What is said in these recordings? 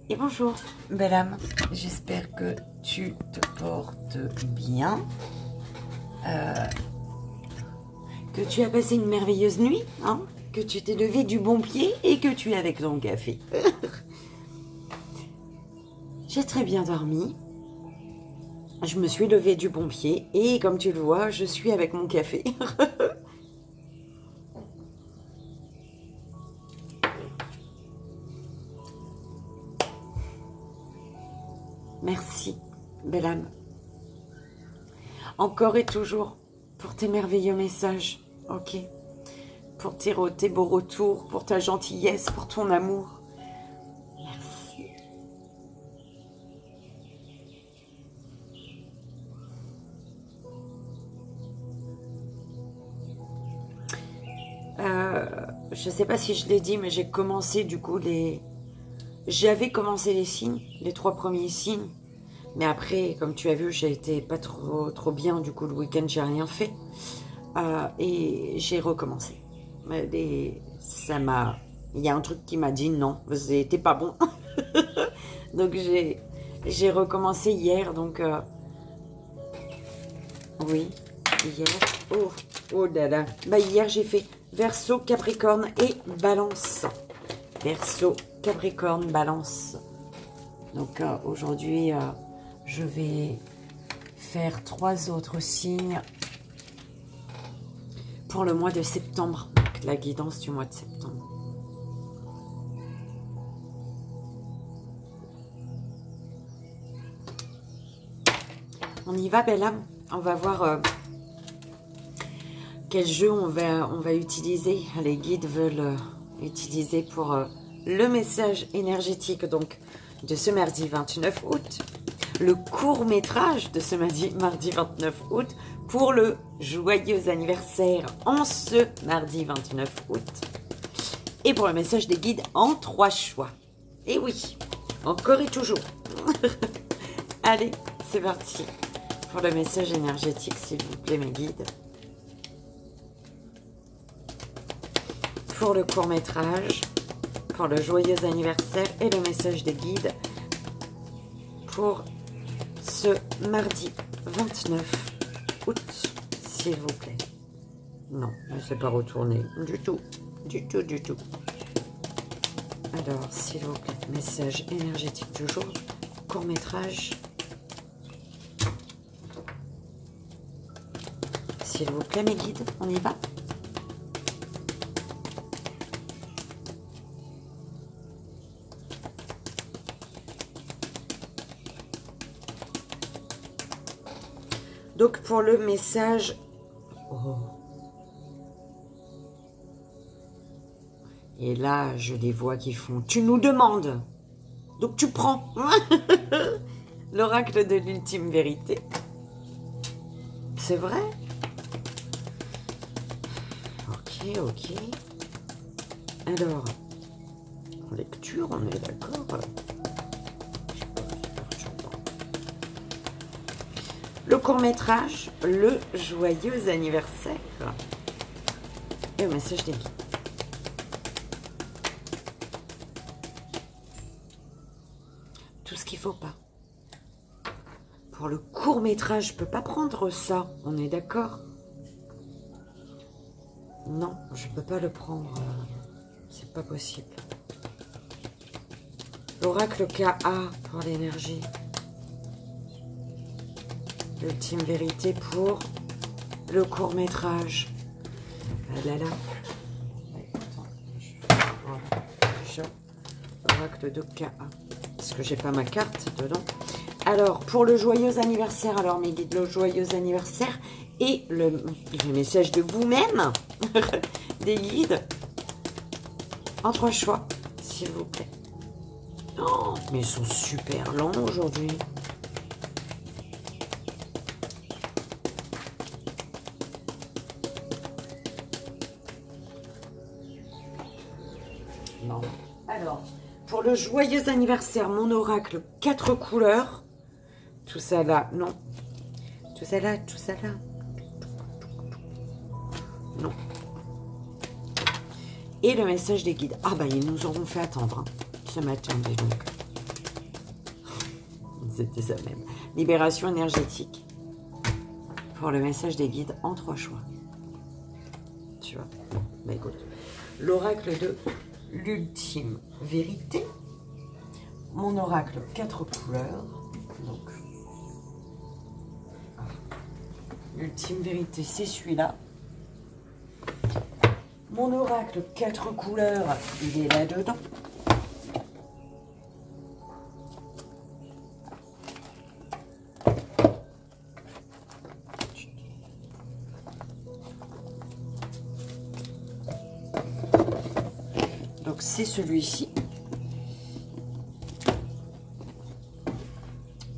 Et bonjour, belle âme. J'espère que tu te portes bien. Que tu as passé une merveilleuse nuit. Hein, que tu t'es levé du bon pied et que tu es avec ton café. J'ai très bien dormi. Je me suis levée du bon pied et comme tu le vois, je suis avec mon café. Merci, belle âme. Encore et toujours pour tes merveilleux messages, ok? Pour tes beaux retours, pour ta gentillesse, pour ton amour. Merci. Je ne sais pas si je l'ai dit, mais j'ai commencé du coup J'avais commencé les signes, les 3 premiers signes. Mais après, comme tu as vu, j'ai été pas trop bien. Du coup, le week-end, j'ai rien fait. Et j'ai recommencé. Il y a un truc qui m'a dit non, c'était pas bon. Donc, j'ai recommencé hier. Donc, oui, hier. Oh là là. Bah, hier, j'ai fait Verseau, Capricorne et Balance. Verseau, Capricorne, Balance. Donc, aujourd'hui, je vais faire 3 autres signes pour le mois de septembre. Donc, la guidance du mois de septembre. On y va, belle âme. On va voir quel jeu on va utiliser. Les guides veulent utiliser pour le message énergétique donc de ce mardi 29 août. Le court-métrage de ce mardi 29 août pour le joyeux anniversaire en ce mardi 29 août. Et pour le message des guides en 3 choix. Et oui, encore et toujours. Allez, c'est parti. Pour le message énergétique, s'il vous plaît, mes guides. Pour le court-métrage, pour le joyeux anniversaire et le message des guides pour ce mardi 29 août, s'il vous plaît. Non, je ne sais pas retourner du tout, du tout. Alors, s'il vous plaît, message énergétique du jour, court-métrage. S'il vous plaît, mes guides, on y va? Donc, pour le message... Oh. Et là, je les vois qui font... Tu nous demandes. Donc, tu prends. L'oracle de l'ultime vérité. C'est vrai? Ok. Alors, en lecture, on est d'accord. Le court-métrage, le joyeux anniversaire. Et le message des guides. Tout ce qu'il ne faut pas. Pour le court-métrage, je ne peux pas prendre ça. On est d'accord? Non, je ne peux pas le prendre. C'est pas possible. L'oracle KA pour l'énergie. L'ultime vérité pour le court-métrage. Ah là là. Voilà. L'oracle de KA. Parce que j'ai pas ma carte dedans. Alors, pour le joyeux anniversaire, alors mes guides, le joyeux anniversaire et le message de vous-même, des guides, en 3 choix, s'il vous plaît. Oh, mais ils sont super lents aujourd'hui. Non. Alors, pour le joyeux anniversaire, mon oracle, 4 couleurs. Tout ça là, non. Tout ça là. Non. Et le message des guides. Ah bah, ils nous auront fait attendre. Hein, ce matin, dis donc. C'était ça même. Libération énergétique. Pour le message des guides en 3 choix. Tu vois. Bon, bah écoute. L'oracle de l'ultime vérité. Mon oracle 4 couleurs. Donc. L'ultime vérité, c'est celui-là. Mon oracle 4 couleurs, il est là-dedans. Donc c'est celui-ci.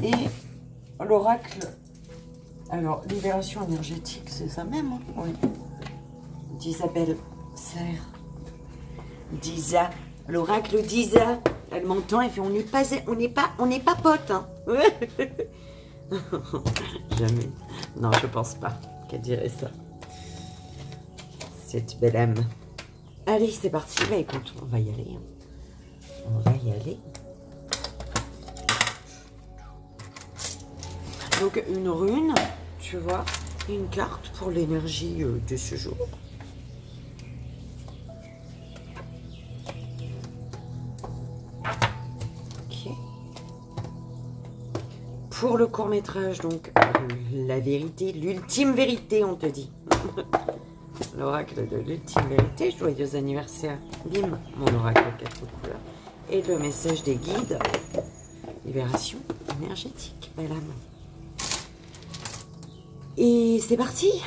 Et l'oracle, alors libération énergétique, c'est ça même, hein, oui. D'Isabelle Serre. Disa, l'oracle d'Isa. Elle m'entend, elle fait on n'est pas potes, hein. Jamais. Non, je pense pas qu'elle dirait ça. Cette belle âme. Allez, c'est parti. Bah écoute, on va y aller. On va y aller. Donc une rune, tu vois, une carte pour l'énergie de ce jour. Ok. Pour le court-métrage, donc la vérité, l'ultime vérité, on te dit. L'oracle de l'ultime vérité, joyeux anniversaire. Bim, mon oracle 4 couleurs. Et le message des guides, libération énergétique, belle âme. Et c'est parti.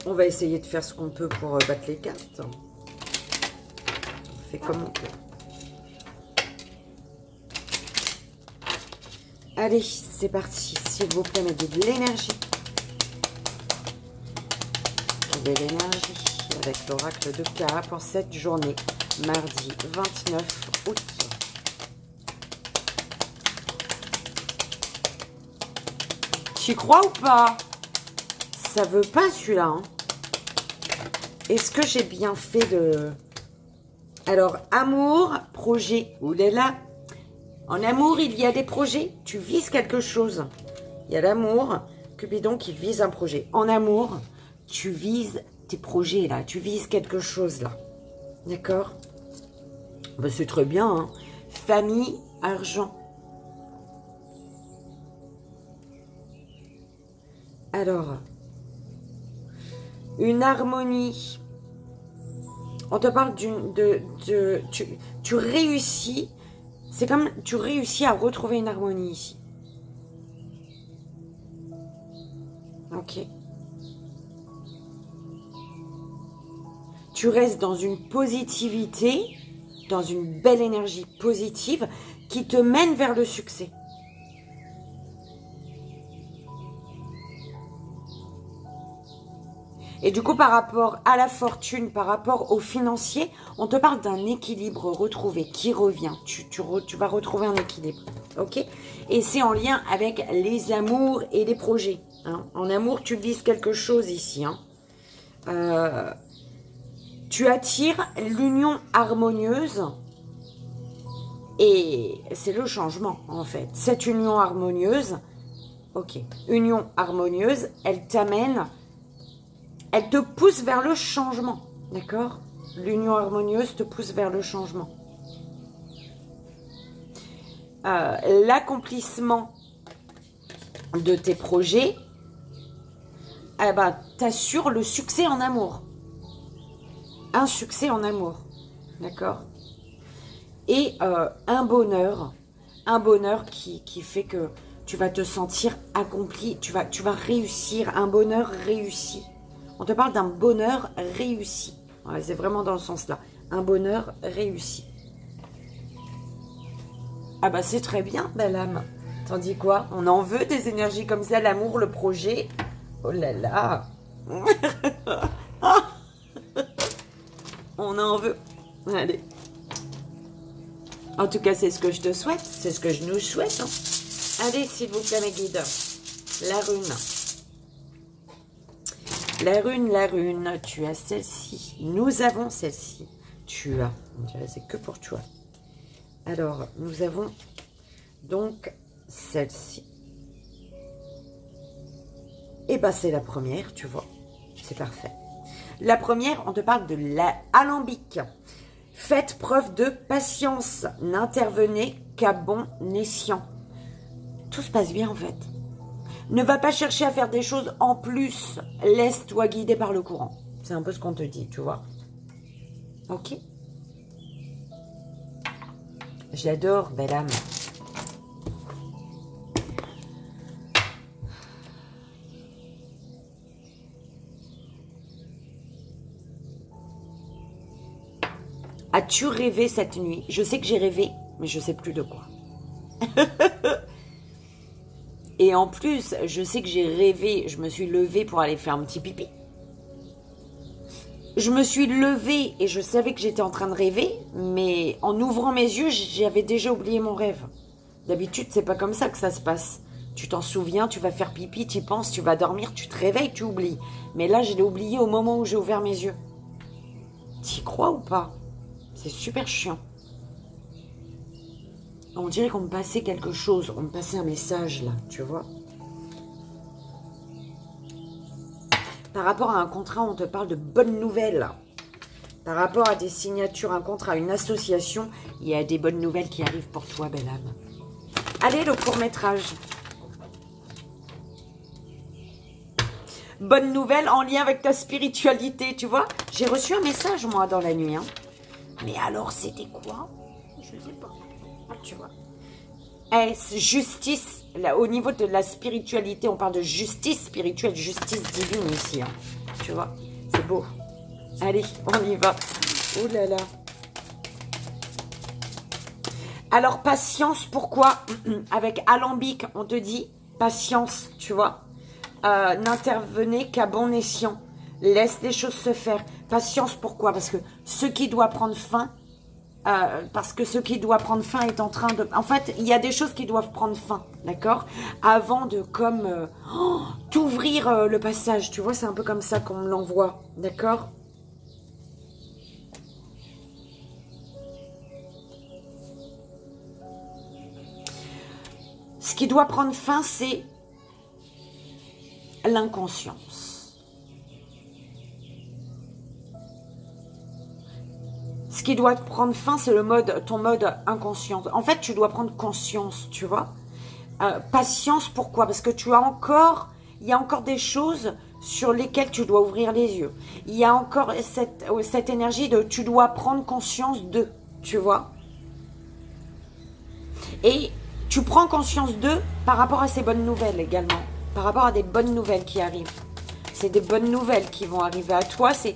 On va essayer de faire ce qu'on peut pour battre les cartes. On fait comme on peut. Allez, c'est parti. S'il vous plaît, mettez de l'énergie. De l'énergie avec l'oracle de K pour cette journée, mardi 29 août. Tu crois ou pas? Ça veut pas celui-là. Hein. Est-ce que j'ai bien fait de... Alors, amour, projet. Oulala. En amour, il y a des projets. Tu vises quelque chose. Il y a l'amour. Cupidon qui vise un projet. En amour, tu vises tes projets là. Tu vises quelque chose là. D'accord? Ben, c'est très bien. Hein. Famille, argent. Alors, une harmonie. On te parle tu réussis. C'est comme tu réussis à retrouver une harmonie ici. Ok. Tu restes dans une positivité, dans une belle énergie positive qui te mène vers le succès. Et du coup, par rapport à la fortune, par rapport au financier, on te parle d'un équilibre retrouvé qui revient. Tu vas retrouver un équilibre. Ok? Et c'est en lien avec les amours et les projets. Hein. En amour, tu vises quelque chose ici. Hein. Tu attires l'union harmonieuse. Et c'est le changement, en fait. Cette union harmonieuse, ok, union harmonieuse, elle t'amène... Elle te pousse vers le changement, d'accord? L'union harmonieuse te pousse vers le changement. L'accomplissement de tes projets, eh ben, t'assure le succès en amour. Un succès en amour, d'accord? Et un bonheur qui fait que tu vas te sentir accompli, tu vas réussir, un bonheur réussi. On te parle d'un bonheur réussi. Ouais, c'est vraiment dans le sens là. Un bonheur réussi. Ah bah c'est très bien, belle âme. Tandis quoi? On en veut des énergies comme ça, l'amour, le projet. Oh là là. On en veut. Allez. En tout cas, c'est ce que je te souhaite. C'est ce que je nous souhaite. Hein. Allez, s'il vous plaît, mes guides. La rune. La rune, tu as celle-ci. Nous avons celle-ci. Tu as. C'est que pour toi. Alors, nous avons donc celle-ci. Et bien, c'est la première, tu vois. C'est parfait. La première, on te parle de l'alambic. Faites preuve de patience. N'intervenez qu'à bon escient. Tout se passe bien, en fait. Ne va pas chercher à faire des choses en plus. Laisse-toi guider par le courant. C'est un peu ce qu'on te dit, tu vois. Ok. J'adore, belle âme. As-tu rêvé cette nuit? Je sais que j'ai rêvé, mais je ne sais plus de quoi. Et en plus, je sais que j'ai rêvé, je me suis levée pour aller faire un petit pipi. Je me suis levée et je savais que j'étais en train de rêver, mais en ouvrant mes yeux, j'avais déjà oublié mon rêve. D'habitude, c'est pas comme ça que ça se passe. Tu t'en souviens, tu vas faire pipi, tu y penses, tu vas dormir, tu te réveilles, tu oublies. Mais là, je l'ai oublié au moment où j'ai ouvert mes yeux. T'y crois ou pas? C'est super chiant. On dirait qu'on me passait quelque chose, on me passait un message là, tu vois. Par rapport à un contrat, on te parle de bonnes nouvelles. Par rapport à des signatures, un contrat, une association, il y a des bonnes nouvelles qui arrivent pour toi, belle âme. Allez, le court-métrage. Bonne nouvelle en lien avec ta spiritualité, tu vois. J'ai reçu un message, moi, dans la nuit. Hein. Mais alors, c'était quoi? Je ne sais pas. Tu vois. Eh, justice, là, au niveau de la spiritualité, on parle de justice spirituelle, justice divine ici. Hein. Tu vois, c'est beau. Allez, on y va. Oh là là. Alors, patience, pourquoi? Avec alambic, on te dit patience, tu vois. N'intervenez qu'à bon escient. Laisse les choses se faire. Patience, pourquoi? Parce que ce qui doit prendre fin, est en train de... En fait, il y a des choses qui doivent prendre fin, d'accord? Avant de comme t'ouvrir le passage, tu vois, c'est un peu comme ça qu'on me l'envoie, d'accord? Ce qui doit prendre fin, c'est l'inconscience. Ce qui doit prendre fin, c'est ton mode inconscient. En fait, tu dois prendre conscience, tu vois. Patience, pourquoi? Parce que il y a encore des choses sur lesquelles tu dois ouvrir les yeux. Il y a encore cette énergie de tu dois prendre conscience de, tu vois. Et tu prends conscience d'eux par rapport à ces bonnes nouvelles également. Par rapport à des bonnes nouvelles qui arrivent. C'est des bonnes nouvelles qui vont arriver à toi. C'est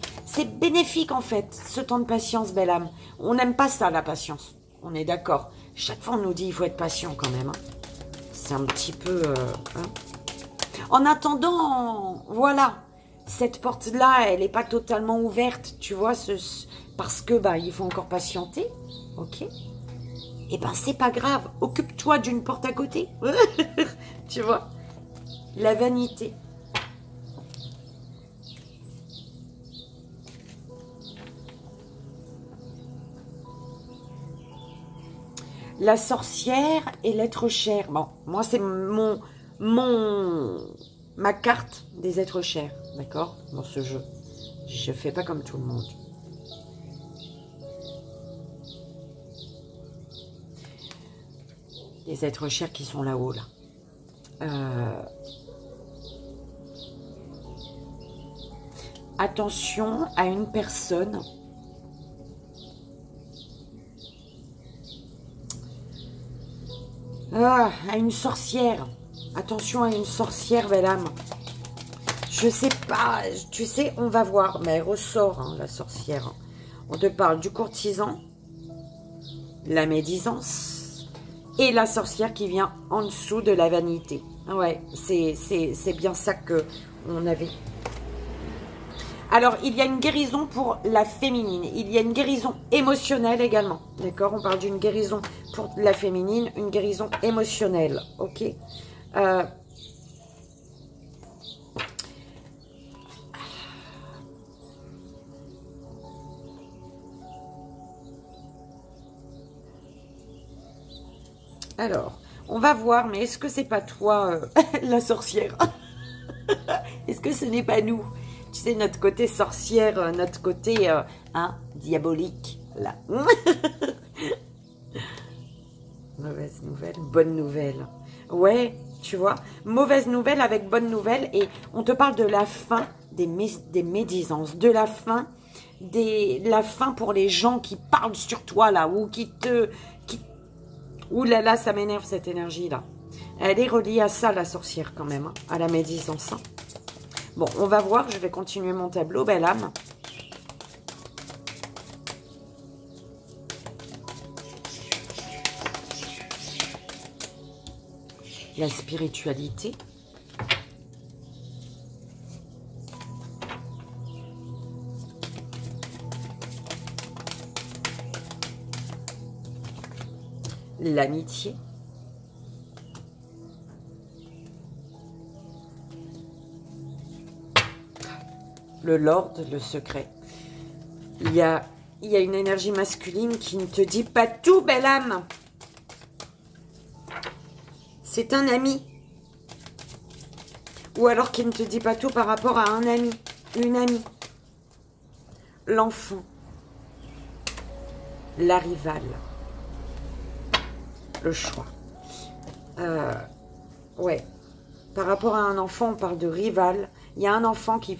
bénéfique en fait, ce temps de patience, belle âme. On n'aime pas ça, la patience. On est d'accord. Chaque fois, on nous dit il faut être patient quand même. Hein. C'est un petit peu... hein. En attendant, voilà. Cette porte-là, elle n'est pas totalement ouverte, tu vois, parce que il faut encore patienter. Ok. Eh ben, c'est pas grave. Occupe-toi d'une porte à côté. Tu vois. La vanité. La sorcière et l'être cher. Bon, moi, c'est ma carte des êtres chers, d'accord, dans ce jeu. Je fais pas comme tout le monde. Les êtres chers qui sont là-haut, là. Attention à une personne... à une sorcière. Attention à une sorcière, belle âme. Je sais pas, tu sais, on va voir. Mais elle ressort, hein, la sorcière. On te parle du courtisan, la médisance et la sorcière qui vient en dessous de la vanité. Ouais, c'est bien ça qu'on avait. Alors, il y a une guérison pour la féminine. Il y a une guérison émotionnelle également. D'accord? On parle d'une guérison pour la féminine, une guérison émotionnelle. Ok? Alors, on va voir, mais est-ce que c'est pas toi, la sorcière? Est-ce que ce n'est pas nous? Tu sais, notre côté sorcière, notre côté diabolique, là. Mauvaise nouvelle, bonne nouvelle. Ouais, tu vois, mauvaise nouvelle avec bonne nouvelle. Et on te parle de la fin des médisances, de la fin la fin pour les gens qui parlent sur toi, là, ou qui te... Ouh là là, ça m'énerve cette énergie-là. Elle est reliée à ça, la sorcière, quand même, hein, à la médisance. Hein. Bon, on va voir, je vais continuer mon tableau, belle âme. La spiritualité. L'amitié. Le Lord, le secret. Il y a une énergie masculine qui ne te dit pas tout, belle âme. C'est un ami. Ou alors qui ne te dit pas tout par rapport à un ami, une amie. L'enfant. La rivale. Le choix. Ouais. Par rapport à un enfant, on parle de rival. Il y a un enfant qui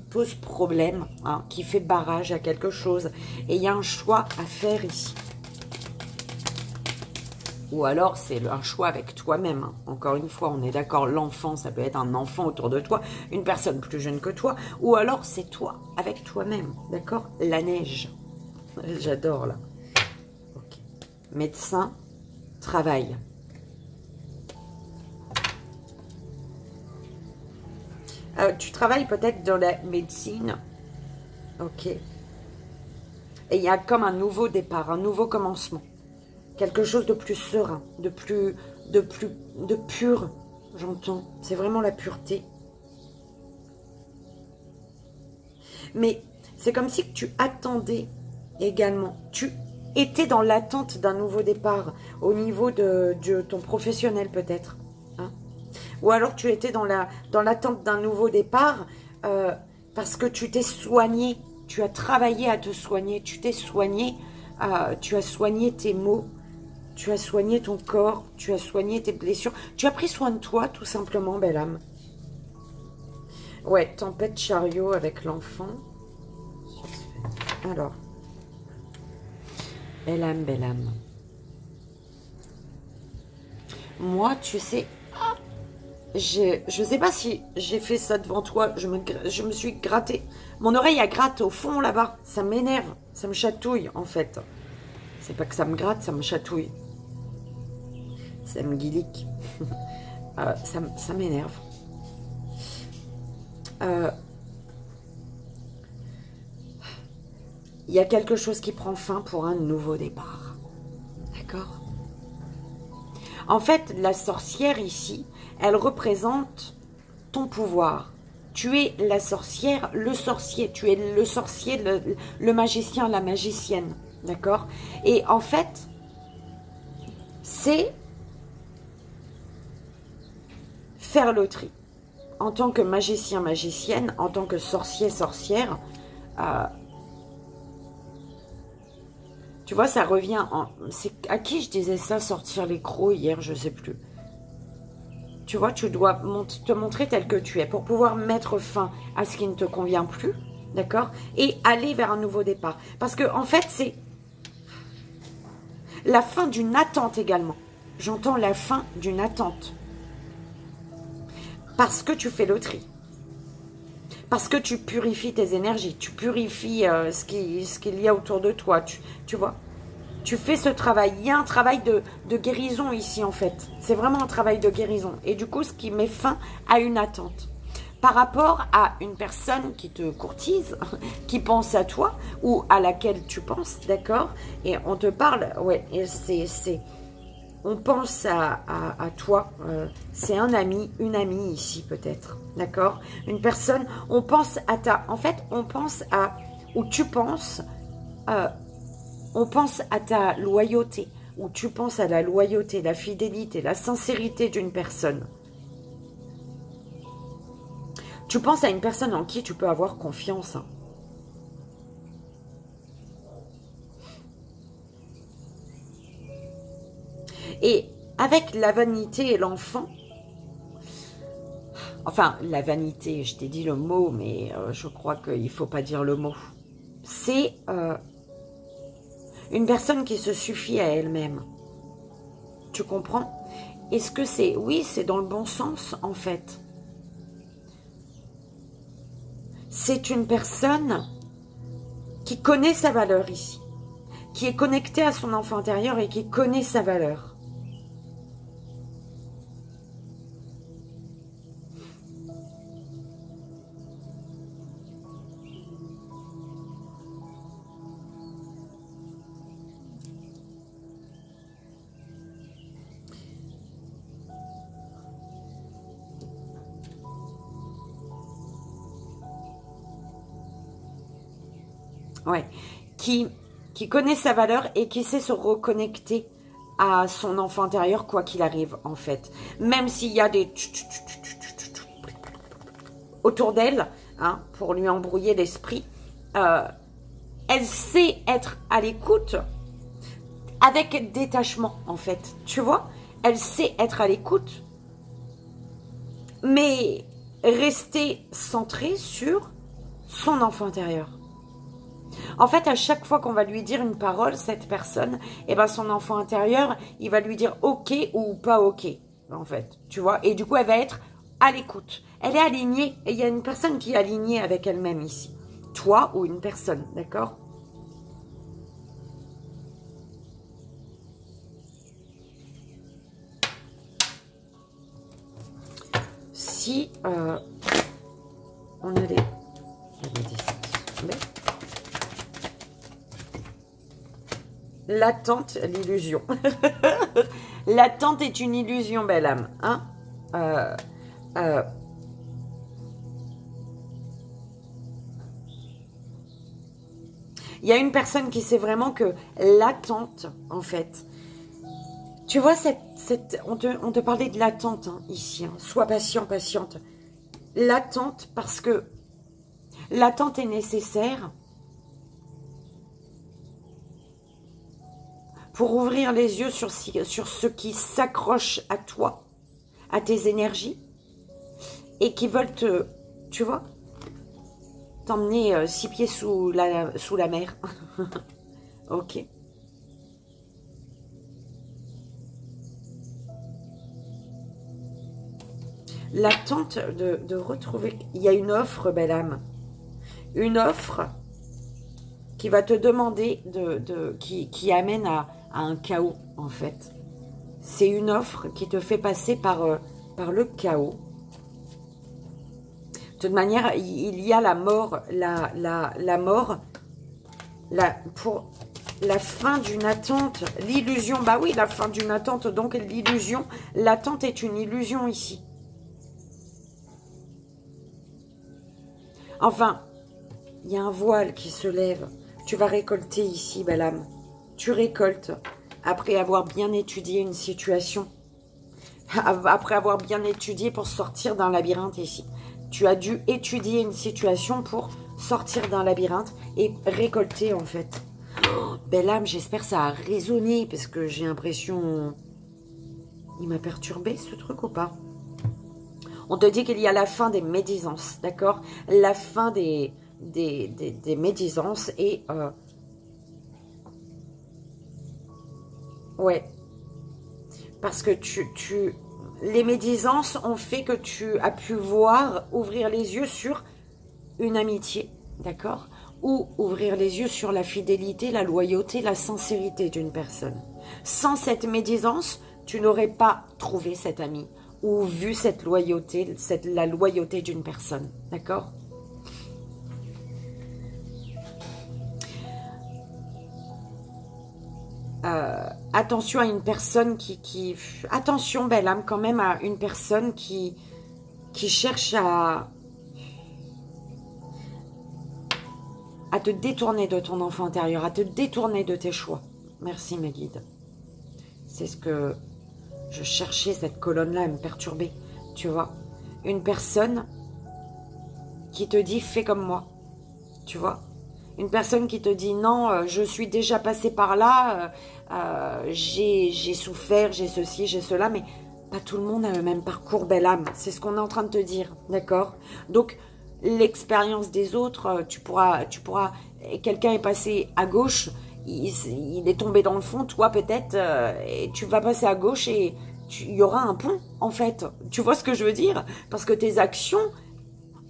pose problème, hein, qui fait barrage à quelque chose. Et il y a un choix à faire ici. Ou alors, c'est un choix avec toi-même. Hein. Encore une fois, on est d'accord, l'enfant, ça peut être un enfant autour de toi, une personne plus jeune que toi. Ou alors, c'est toi, avec toi-même. D'accord? La neige. J'adore, là. Ok. Médecin, travail. Tu travailles peut-être dans la médecine. Ok. Et il y a comme un nouveau départ, un nouveau commencement. Quelque chose de plus serein, de pur, j'entends. C'est vraiment la pureté. Mais c'est comme si tu attendais également. Tu étais dans l'attente d'un nouveau départ au niveau de ton professionnel peut-être. Hein? Ou alors tu étais dans l'attente d'un nouveau départ parce que tu t'es soigné. Tu as travaillé à te soigner. Tu t'es soigné. Tu as soigné tes maux. Tu as soigné ton corps, tu as soigné tes blessures. Tu as pris soin de toi, tout simplement, belle âme. Ouais, tempête chariot avec l'enfant. Alors. Belle âme, belle âme. Moi, tu sais, je sais pas si j'ai fait ça devant toi. Je me suis gratté. Mon oreille, elle gratte au fond, là-bas. Ça m'énerve. Ça me chatouille, en fait. C'est pas que ça me gratte, ça me chatouille. Ça me guilique. Ça m'énerve. Il y a quelque chose qui prend fin pour un nouveau départ. D'accord? En fait, la sorcière ici, elle représente ton pouvoir. Tu es la sorcière, le sorcier. Tu es le sorcier, le magicien, la magicienne. D'accord? Et en fait, c'est faire le tri. En tant que magicien, magicienne, en tant que sorcier, sorcière, tu vois, ça revient en... C'est à qui je disais ça, sortir les crocs hier, je sais plus. Tu vois, tu dois te montrer tel que tu es pour pouvoir mettre fin à ce qui ne te convient plus, d'accord? Et aller vers un nouveau départ. Parce que, en fait, c'est la fin d'une attente également. J'entends la fin d'une attente. Parce que tu fais le tri. Parce que tu purifies tes énergies. Tu purifies ce qu'il y a autour de toi. Tu vois? Tu fais ce travail. Il y a un travail de guérison ici, en fait. C'est vraiment un travail de guérison. Et du coup, ce qui met fin à une attente. Par rapport à une personne qui te courtise, qui pense à toi, ou à laquelle tu penses, d'accord? Et on te parle, ouais, on pense à toi, c'est un ami, une amie ici peut-être, d'accord? Une personne, on pense à en fait, on pense à, ou tu penses, on pense à ta loyauté, où tu penses à la loyauté, la fidélité, la sincérité d'une personne. Tu penses à une personne en qui tu peux avoir confiance. Hein. Et avec la vanité et l'enfant, enfin, la vanité, je t'ai dit le mot, mais je crois qu'il ne faut pas dire le mot. C'est une personne qui se suffit à elle-même. Tu comprends? Est-ce que c'est... Oui, c'est dans le bon sens, en fait. C'est une personne qui connaît sa valeur ici. Qui est connectée à son enfant intérieur et qui connaît sa valeur. Ouais, qui connaît sa valeur et qui sait se reconnecter à son enfant intérieur, quoi qu'il arrive, en fait. Même s'il y a des... autour d'elle, hein, pour lui embrouiller l'esprit, elle sait être à l'écoute avec détachement, en fait. Tu vois? Elle sait être à l'écoute, mais rester centrée sur son enfant intérieur. En fait, à chaque fois qu'on va lui dire une parole, cette personne, eh ben son enfant intérieur, il va lui dire ok ou pas ok, en fait, tu vois. Et du coup, elle va être à l'écoute. Elle est alignée. Et il y a une personne qui est alignée avec elle-même ici. Toi ou une personne, d'accord? Si on allait... L'attente, l'illusion. L'attente est une illusion, belle âme. Hein? Il y a une personne qui sait vraiment que l'attente, en fait... Tu vois, on te parlait de l'attente, hein, ici. Hein. Sois patient, patiente. L'attente, parce que l'attente est nécessaire pour ouvrir les yeux sur ce qui s'accroche à toi, à tes énergies, et qui veulent te, tu vois, t'emmener 6 pieds sous la mer. Ok. L'attente de retrouver... Il y a une offre, belle âme. Une offre qui va te demander, qui amène à un chaos, en fait. C'est une offre qui te fait passer par le chaos. De toute manière, il y a la mort, la mort, pour la fin d'une attente, l'illusion. Bah oui, la fin d'une attente, donc l'illusion. L'attente est une illusion ici. Enfin, il y a un voile qui se lève. Tu vas récolter ici, belle âme. Tu récoltes après avoir bien étudié une situation. Après avoir bien étudié pour sortir d'un labyrinthe ici. Tu as dû étudier une situation pour sortir d'un labyrinthe et récolter, en fait. Oh, belle âme, j'espère que ça a résonné parce que j'ai l'impression... Il m'a perturbé, ce truc, ou pas? On te dit qu'il y a la fin des médisances, d'accord? La fin des médisances et... ouais. Parce que les médisances ont fait que tu as pu voir, ouvrir les yeux sur une amitié, d'accord? Ou ouvrir les yeux sur la fidélité, la loyauté, la sincérité d'une personne. Sans cette médisance, tu n'aurais pas trouvé cet ami ou vu cette loyauté, la loyauté d'une personne, d'accord? Attention à une personne attention, belle âme, quand même, à une personne qui cherche à te détourner de ton enfant intérieur, à te détourner de tes choix. Merci, mes guides. C'est ce que je cherchais, cette colonne-là, à me perturber. Tu vois, une personne qui te dit « fais comme moi ». Tu vois, une personne qui te dit « non, je suis déjà passé par là, j'ai souffert, j'ai ceci, j'ai cela », mais pas tout le monde a le même parcours, belle âme. C'est ce qu'on est en train de te dire, d'accord? Donc, l'expérience des autres, tu pourras quelqu'un est passé à gauche, il est tombé dans le fond, toi peut-être, et tu vas passer à gauche et il y aura un pont, en fait. Tu vois ce que je veux dire? Parce que tes actions,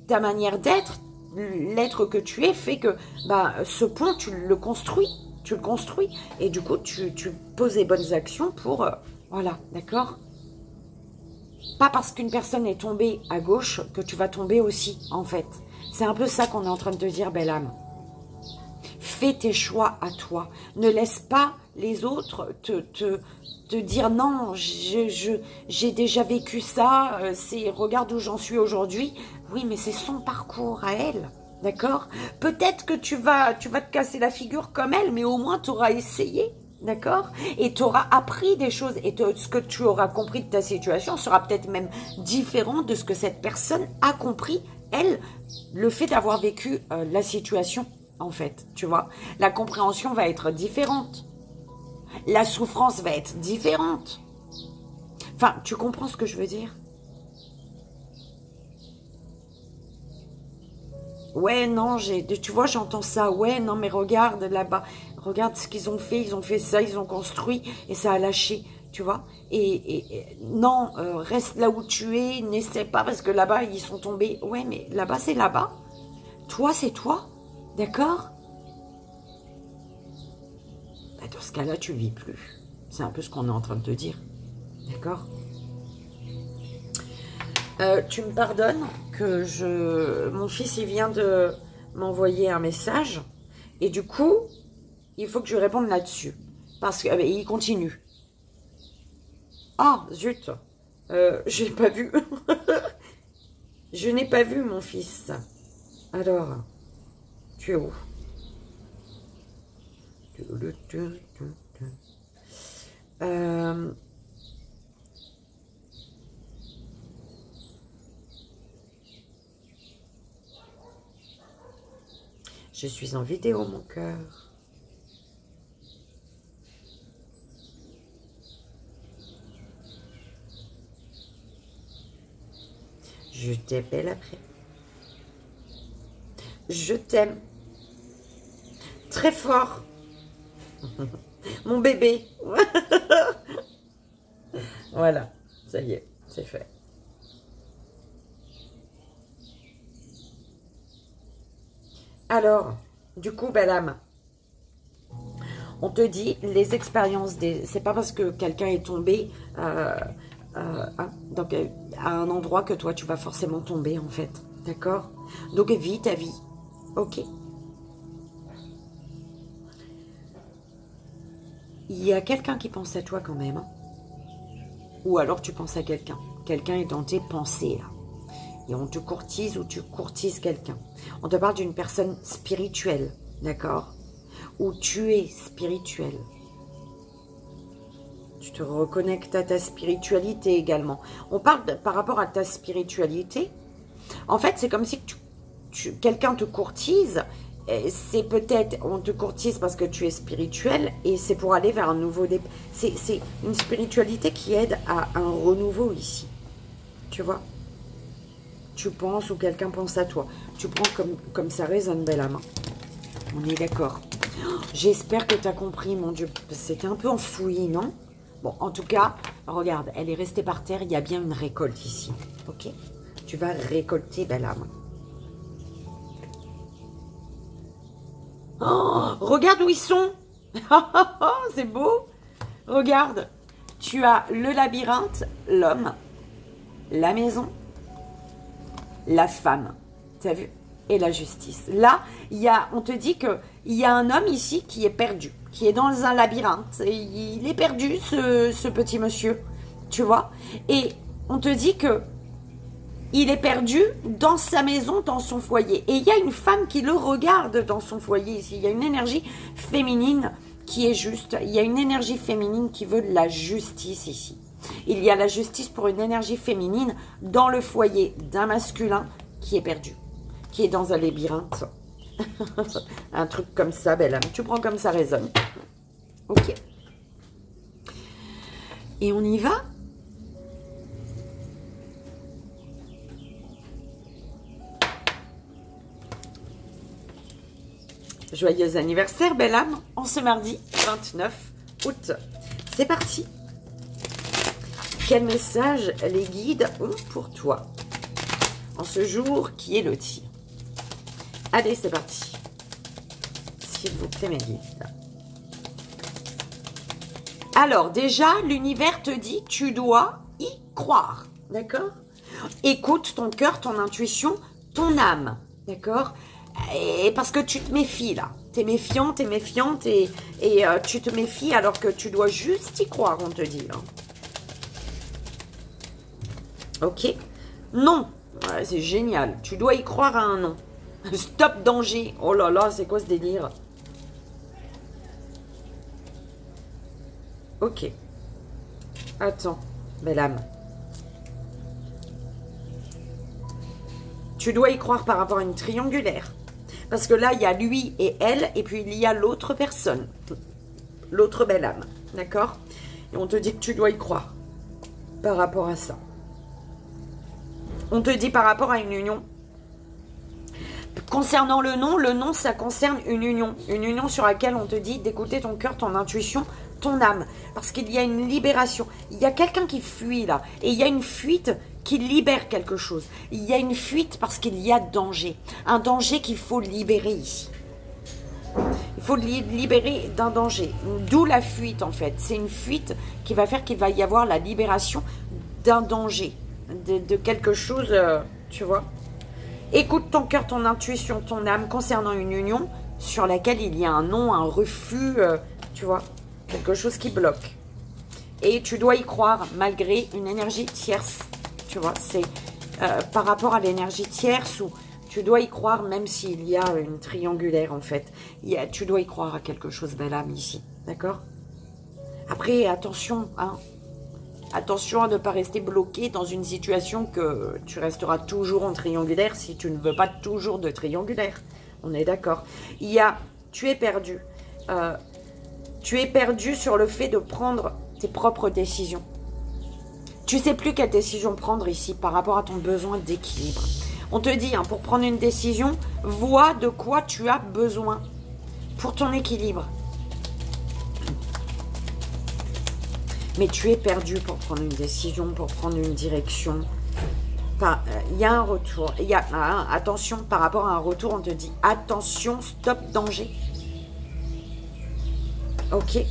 ta manière d'être, l'être que tu es, fait que ce pont, tu le construis. Et du coup, tu poses les bonnes actions pour... voilà, d'accord? Pas parce qu'une personne est tombée à gauche que tu vas tomber aussi, en fait. C'est un peu ça qu'on est en train de te dire, belle âme. Fais tes choix à toi. Ne laisse pas les autres te dire non, j'ai déjà vécu ça, regarde où j'en suis aujourd'hui. Oui, mais c'est son parcours à elle, d'accord? Peut-être que tu vas te casser la figure comme elle, mais au moins tu auras essayé. D'accord? Et tu auras appris des choses et ce que tu auras compris de ta situation sera peut-être même différent de ce que cette personne a compris, elle, le fait d'avoir vécu la situation, en fait, tu vois. La compréhension va être différente. La souffrance va être différente. Enfin, tu comprends ce que je veux dire? Ouais, non, tu vois, j'entends ça. Ouais, non, mais regarde là-bas. Regarde ce qu'ils ont fait. Ils ont fait ça, ils ont construit et ça a lâché, tu vois. Et non, reste là où tu es. N'essaie pas parce que là-bas, ils sont tombés. Ouais, mais là-bas, c'est là-bas. Toi, c'est toi. D'accord? Dans ce cas-là, tu vis plus. C'est un peu ce qu'on est en train de te dire. D'accord? Tu me pardonnes que mon fils, il vient de m'envoyer un message. Et du coup, il faut que je réponde là-dessus. Parce qu'il continue. Ah, zut. Je n'ai pas vu. Je n'ai pas vu, mon fils. Alors, tu es où? Je suis en vidéo, mon cœur. Je t'appelle après. Je t'aime. Très fort. Mon bébé. Voilà. Ça y est, c'est fait. Alors, du coup, belle âme, on te dit les expériences c'est pas parce que quelqu'un est tombé donc, à un endroit que toi, tu vas forcément tomber, en fait. D'accord? Donc, vis ta vie. Ok? Il y a quelqu'un qui pense à toi quand même. Hein? Ou alors tu penses à quelqu'un. Quelqu'un est dans tes pensées, là. Et on te courtise ou tu courtises quelqu'un. On te parle d'une personne spirituelle, d'accord? Ou tu es spirituel. Tu te reconnectes à ta spiritualité également. On parle par rapport à ta spiritualité. En fait, c'est comme si quelqu'un te courtise. C'est peut-être, on te courtise parce que tu es spirituel et c'est pour aller vers un nouveau départ. C'est une spiritualité qui aide à un renouveau ici. Tu vois? Tu penses ou quelqu'un pense à toi. Tu prends comme ça résonne, belle âme. On est d'accord. J'espère que tu as compris, mon Dieu. C'était un peu enfoui, non? Bon, en tout cas, regarde, elle est restée par terre. Il y a bien une récolte ici. Ok? Tu vas récolter, belle âme. Oh, regarde où ils sont. C'est beau. Regarde. Tu as le labyrinthe, l'homme, la maison, la femme. Tu as vu? Et la justice. Là, on te dit qu'il y a un homme ici qui est perdu, qui est dans un labyrinthe. Et il est perdu, ce petit monsieur. Tu vois? Et on te dit que il est perdu dans sa maison, dans son foyer. Et il y a une femme qui le regarde dans son foyer ici. Il y a une énergie féminine qui est juste. Il y a une énergie féminine qui veut de la justice ici. Il y a la justice pour une énergie féminine dans le foyer d'un masculin qui est perdu, qui est dans un labyrinthe. Un truc comme ça, belle âme. Tu prends comme ça résonne. Ok. Et on y va. Joyeux anniversaire, belle âme, en ce mardi 29 août. C'est parti. Quel message les guides ont pour toi en ce jour qui est le tien? Allez, c'est parti. S'il vous plaît, mes guides. Alors, déjà, l'univers te dit, tu dois y croire. D'accord? Écoute ton cœur, ton intuition, ton âme. D'accord? Et parce que tu te méfies, là. Tu es méfiante et tu te méfies alors que tu dois juste y croire, on te dit. Hein. Ok? Non. Ouais, c'est génial. Tu dois y croire à un non. Stop danger. Oh là là, c'est quoi ce délire? Ok. Attends, belle âme. Tu dois y croire par rapport à une triangulaire. Parce que là, il y a lui et elle, et puis il y a l'autre personne. L'autre belle âme. D'accord? Et on te dit que tu dois y croire par rapport à ça. On te dit par rapport à une union. Concernant le non, ça concerne une union. Une union sur laquelle on te dit d'écouter ton cœur, ton intuition, ton âme. Parce qu'il y a une libération. Il y a quelqu'un qui fuit là. Et il y a une fuite qui libère quelque chose. Il y a une fuite parce qu'il y a danger. Un danger qu'il faut libérer ici. Il faut libérer d'un danger. D'où la fuite en fait. C'est une fuite qui va faire qu'il va y avoir la libération d'un danger. De quelque chose, tu vois. Écoute ton cœur, ton intuition, ton âme concernant une union sur laquelle il y a un non, un refus, tu vois. Quelque chose qui bloque. Et tu dois y croire malgré une énergie tierce. Tu vois, c'est par rapport à l'énergie tierce où tu dois y croire même s'il y a une triangulaire en fait. Tu dois y croire à quelque chose, belle âme, ici. D'accord? Après, attention, hein. Attention à ne pas rester bloqué dans une situation que tu resteras toujours en triangulaire si tu ne veux pas toujours de triangulaire. On est d'accord. Tu es perdu. Tu es perdu sur le fait de prendre tes propres décisions. Tu ne sais plus quelle décision prendre ici par rapport à ton besoin d'équilibre. On te dit, hein, pour prendre une décision, vois de quoi tu as besoin pour ton équilibre. Mais tu es perdu pour prendre une décision, pour prendre une direction. Enfin, il y a un retour. Attention, par rapport à un retour, on te dit attention, stop, danger. Ok.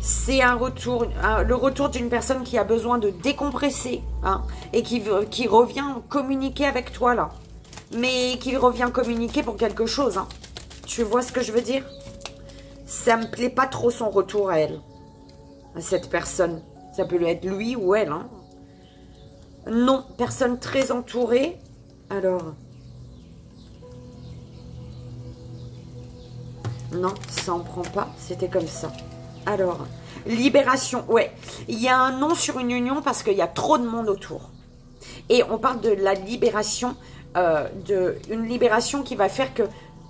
C'est un retour, le retour d'une personne qui a besoin de décompresser, hein, et qui revient communiquer avec toi, là. Mais qui revient communiquer pour quelque chose, hein. Tu vois ce que je veux dire? Ça me plaît pas trop son retour à elle, à cette personne. Ça peut être lui ou elle, hein. Non, personne très entourée. Alors, non, ça en prend pas. C'était comme ça. Alors, libération. Ouais, il y a un non sur une union parce qu'il y a trop de monde autour. Et on parle de la libération, une libération qui va faire que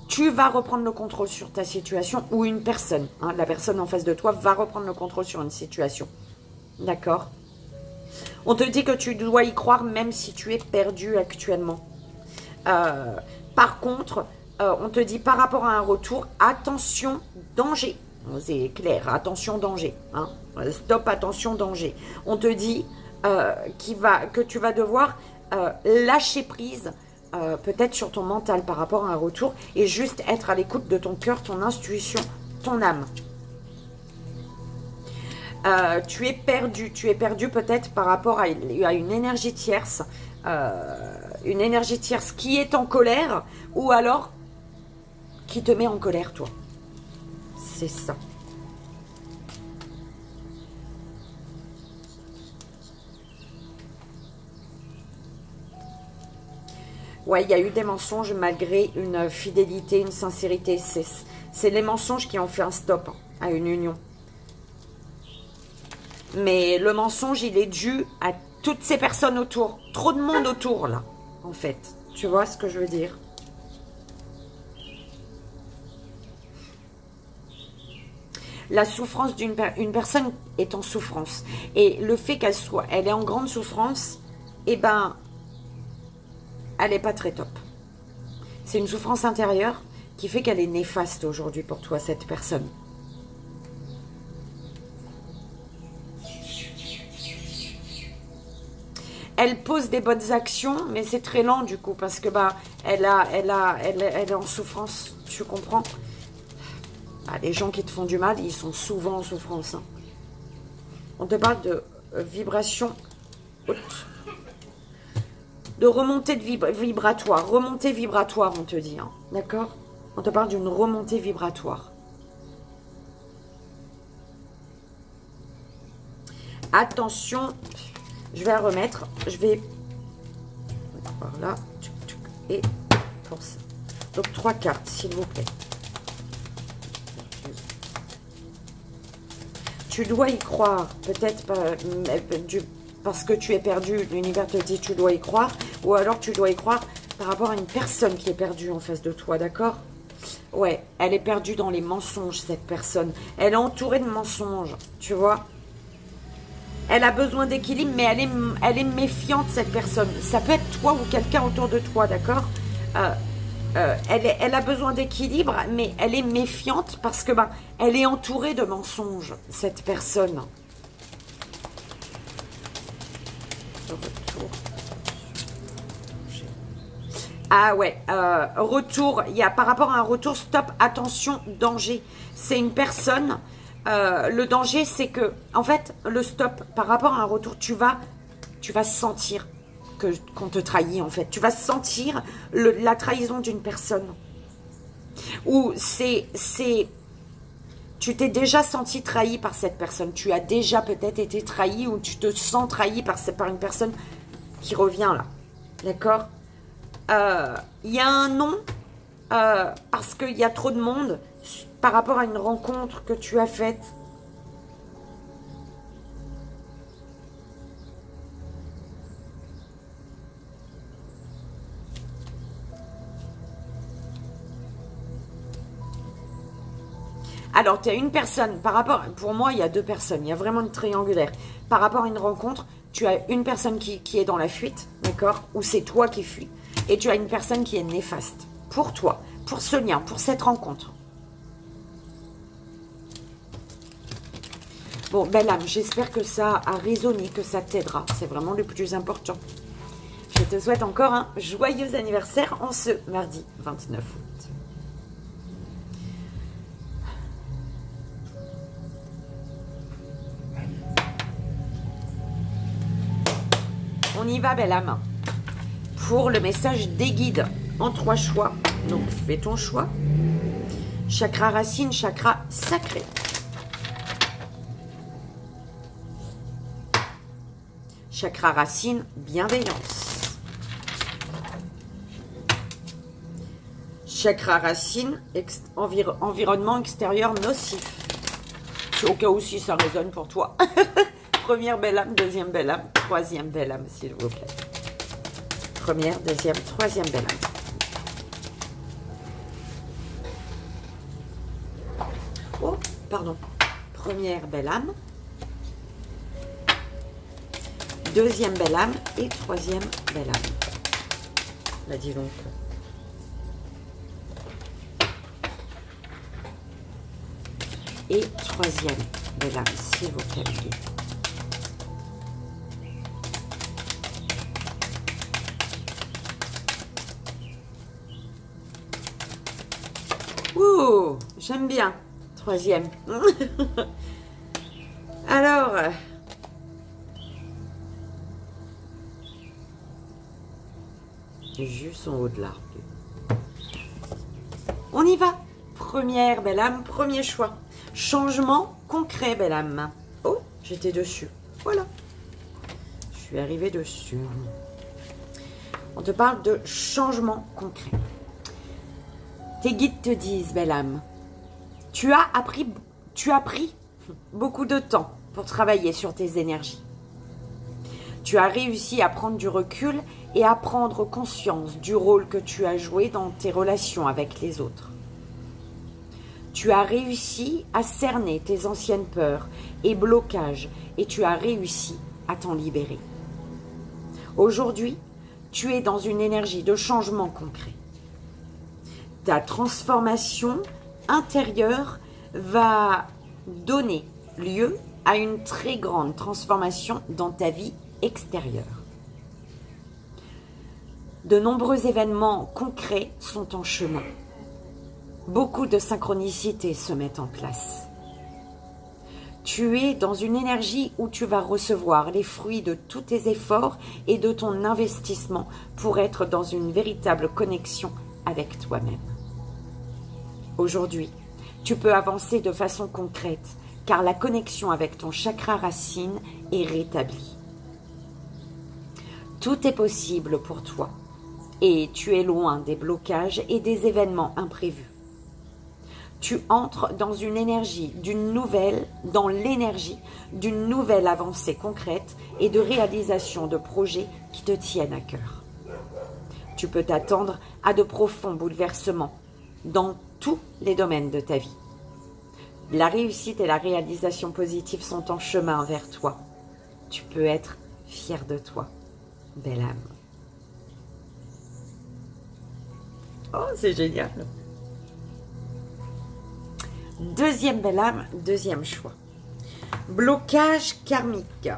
tu vas reprendre le contrôle sur ta situation ou une personne. Hein, la personne en face de toi va reprendre le contrôle sur une situation. D'accord? On te dit que tu dois y croire même si tu es perdu actuellement. Par contre, on te dit par rapport à un retour, attention, danger. C'est clair, attention, danger. Hein? Stop, attention, danger. On te dit que tu vas devoir lâcher prise peut-être sur ton mental par rapport à un retour et juste être à l'écoute de ton cœur, ton intuition, ton âme. Tu es perdu peut-être par rapport à une énergie tierce, qui est en colère ou alors qui te met en colère, toi. C'est ça. Ouais, il y a eu des mensonges malgré une fidélité, une sincérité. C'est les mensonges qui ont fait un stop à une union. Mais le mensonge, il est dû à toutes ces personnes autour. Trop de monde autour, là, en fait. Tu vois ce que je veux dire? La souffrance d'une personne est en souffrance. Et le fait elle est en grande souffrance, eh ben, elle n'est pas très top. C'est une souffrance intérieure qui fait qu'elle est néfaste aujourd'hui pour toi, cette personne. Elle pose des bonnes actions, mais c'est très lent du coup, parce que bah, elle est en souffrance, tu comprends? Ah, les gens qui te font du mal, ils sont souvent en souffrance. Hein. On te parle de vibration haute. De remontée de vibratoire. Remontée vibratoire, on te dit. Hein. D'accord? On te parle d'une remontée vibratoire. Attention, je vais la remettre. Je vais... Voilà. Et pour ça. Donc 3 cartes, s'il vous plaît. Tu dois y croire, peut-être parce que tu es perdu, l'univers te dit tu dois y croire, ou alors tu dois y croire par rapport à une personne qui est perdue en face de toi, d'accord? Ouais, elle est perdue dans les mensonges, cette personne. Elle est entourée de mensonges, tu vois? Elle a besoin d'équilibre, mais elle est méfiante, cette personne. Ça peut être toi ou quelqu'un autour de toi, d'accord? Elle a besoin d'équilibre, mais elle est méfiante parce que ben, elle est entourée de mensonges, cette personne. Retour. Ah ouais, retour, il y a par rapport à un retour, stop, attention, danger. C'est une personne, le danger c'est que, en fait, le stop, par rapport à un retour, tu vas sentir qu'on te trahit en fait. Tu vas sentir la trahison d'une personne. Ou tu t'es déjà senti trahi par cette personne. Tu as déjà peut-être été trahi ou tu te sens trahi par une personne qui revient là. D'accord? Il y a un nom parce qu'il y a trop de monde par rapport à une rencontre que tu as faite. Alors, tu as une personne, par rapport, pour moi, il y a 2 personnes, il y a vraiment une triangulaire. Par rapport à une rencontre, tu as une personne qui est dans la fuite, d'accord? Ou c'est toi qui fuis. Et tu as une personne qui est néfaste pour toi, pour ce lien, pour cette rencontre. Bon, belle âme, j'espère que ça a résonné, que ça t'aidera. C'est vraiment le plus important. Je te souhaite encore un joyeux anniversaire en ce mardi 29 août. On y va, belle âme. Pour le message des guides en 3 choix. Donc, fais ton choix. Chakra racine, chakra sacré. Chakra racine, bienveillance. Chakra racine, environnement extérieur nocif. Au cas où si ça résonne pour toi. Première belle âme, deuxième belle âme, troisième belle âme, s'il vous plaît. Première, deuxième, troisième belle âme. Oh, pardon. Première belle âme. Deuxième belle âme et troisième belle âme. Là, dis donc. Et troisième belle âme, s'il vous plaît. Ouh, j'aime bien. Troisième. Alors, juste en haut de l'arbre. On y va. Première belle âme, premier choix. Changement concret, belle âme. Oh, j'étais dessus. Voilà. Je suis arrivée dessus. On te parle de changement concret. Tes guides te disent, belle âme, tu as pris beaucoup de temps pour travailler sur tes énergies. Tu as réussi à prendre du recul et à prendre conscience du rôle que tu as joué dans tes relations avec les autres. Tu as réussi à cerner tes anciennes peurs et blocages et tu as réussi à t'en libérer. Aujourd'hui, tu es dans une énergie de changement concret. Ta transformation intérieure va donner lieu à une très grande transformation dans ta vie extérieure. De nombreux événements concrets sont en chemin. Beaucoup de synchronicités se mettent en place. Tu es dans une énergie où tu vas recevoir les fruits de tous tes efforts et de ton investissement pour être dans une véritable connexion avec toi-même. Aujourd'hui, tu peux avancer de façon concrète car la connexion avec ton chakra racine est rétablie. Tout est possible pour toi et tu es loin des blocages et des événements imprévus. Tu entres dans l'énergie d'une nouvelle avancée concrète et de réalisation de projets qui te tiennent à cœur. Tu peux t'attendre à de profonds bouleversements dans tous les domaines de ta vie. La réussite et la réalisation positive sont en chemin vers toi. Tu peux être fier de toi, belle âme. Oh, c'est génial! Deuxième belle âme, deuxième choix. Blocage karmique.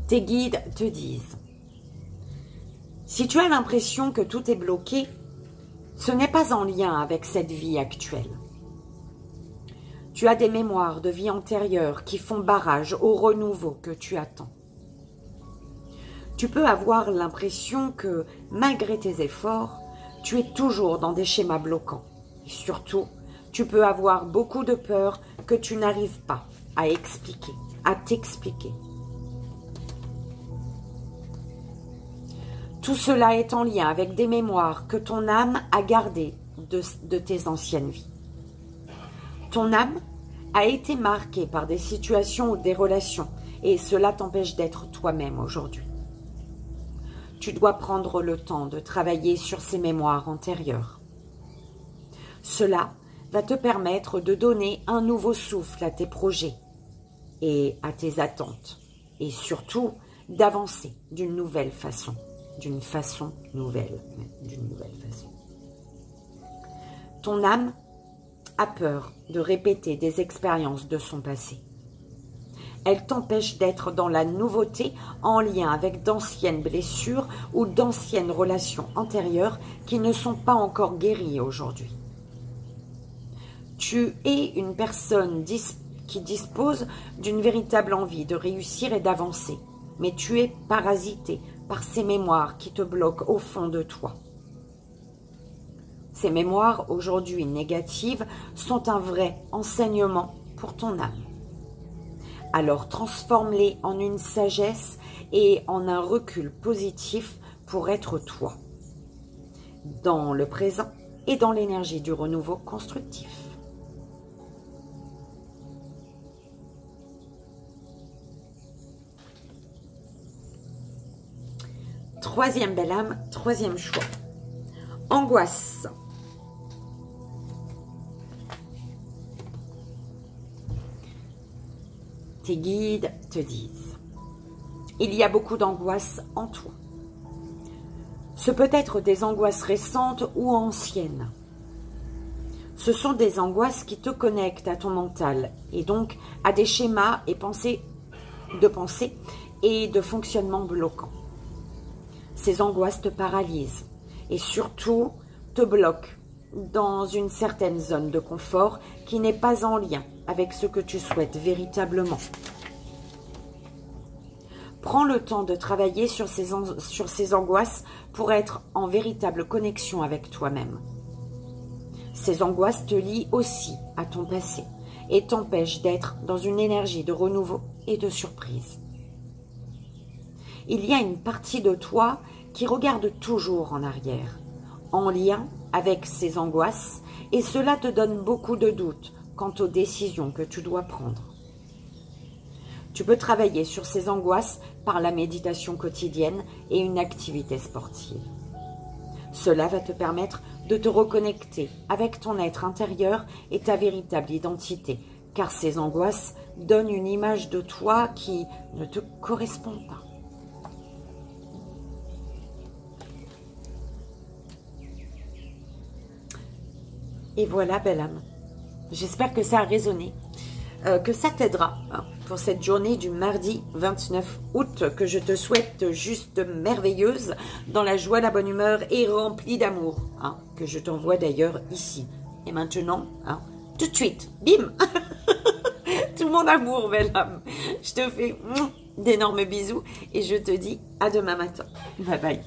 Tes guides te disent, si tu as l'impression que tout est bloqué, ce n'est pas en lien avec cette vie actuelle. Tu as des mémoires de vie antérieure qui font barrage au renouveau que tu attends. Tu peux avoir l'impression que, malgré tes efforts, tu es toujours dans des schémas bloquants. Et surtout, tu peux avoir beaucoup de peur que tu n'arrives pas à t'expliquer. Tout cela est en lien avec des mémoires que ton âme a gardées de tes anciennes vies. Ton âme a été marquée par des situations ou des relations et cela t'empêche d'être toi-même aujourd'hui. Tu dois prendre le temps de travailler sur ces mémoires antérieures. Cela va te permettre de donner un nouveau souffle à tes projets et à tes attentes et surtout d'avancer d'une nouvelle façon. D'une façon nouvelle. Ton âme a peur de répéter des expériences de son passé. Elle t'empêche d'être dans la nouveauté en lien avec d'anciennes blessures ou d'anciennes relations antérieures qui ne sont pas encore guéries aujourd'hui. Tu es une personne qui dispose d'une véritable envie de réussir et d'avancer, mais tu es parasité par ces mémoires qui te bloquent au fond de toi. Ces mémoires, aujourd'hui négatives, sont un vrai enseignement pour ton âme. Alors transforme-les en une sagesse et en un recul positif pour être toi, dans le présent et dans l'énergie du renouveau constructif. Troisième belle âme, troisième choix. Angoisse. Tes guides te disent, il y a beaucoup d'angoisse en toi. Ce peut être des angoisses récentes ou anciennes. Ce sont des angoisses qui te connectent à ton mental et donc à des schémas et pensées et de fonctionnement bloquants. Ces angoisses te paralysent et surtout te bloquent dans une certaine zone de confort qui n'est pas en lien avec ce que tu souhaites véritablement. Prends le temps de travailler sur ces angoisses pour être en véritable connexion avec toi-même. Ces angoisses te lient aussi à ton passé et t'empêchent d'être dans une énergie de renouveau et de surprise. Il y a une partie de toi qui regarde toujours en arrière, en lien avec ces angoisses, et cela te donne beaucoup de doutes quant aux décisions que tu dois prendre. Tu peux travailler sur ces angoisses par la méditation quotidienne et une activité sportive. Cela va te permettre de te reconnecter avec ton être intérieur et ta véritable identité, car ces angoisses donnent une image de toi qui ne te correspond pas. Et voilà, belle âme. J'espère que ça a résonné, que ça t'aidera pour cette journée du mardi 29 août, que je te souhaite juste merveilleuse, dans la joie, la bonne humeur et remplie d'amour, que je t'envoie d'ailleurs ici. Et maintenant, tout de suite, bim. Tout mon amour, belle âme. Je te fais d'énormes bisous et je te dis à demain matin. Bye bye.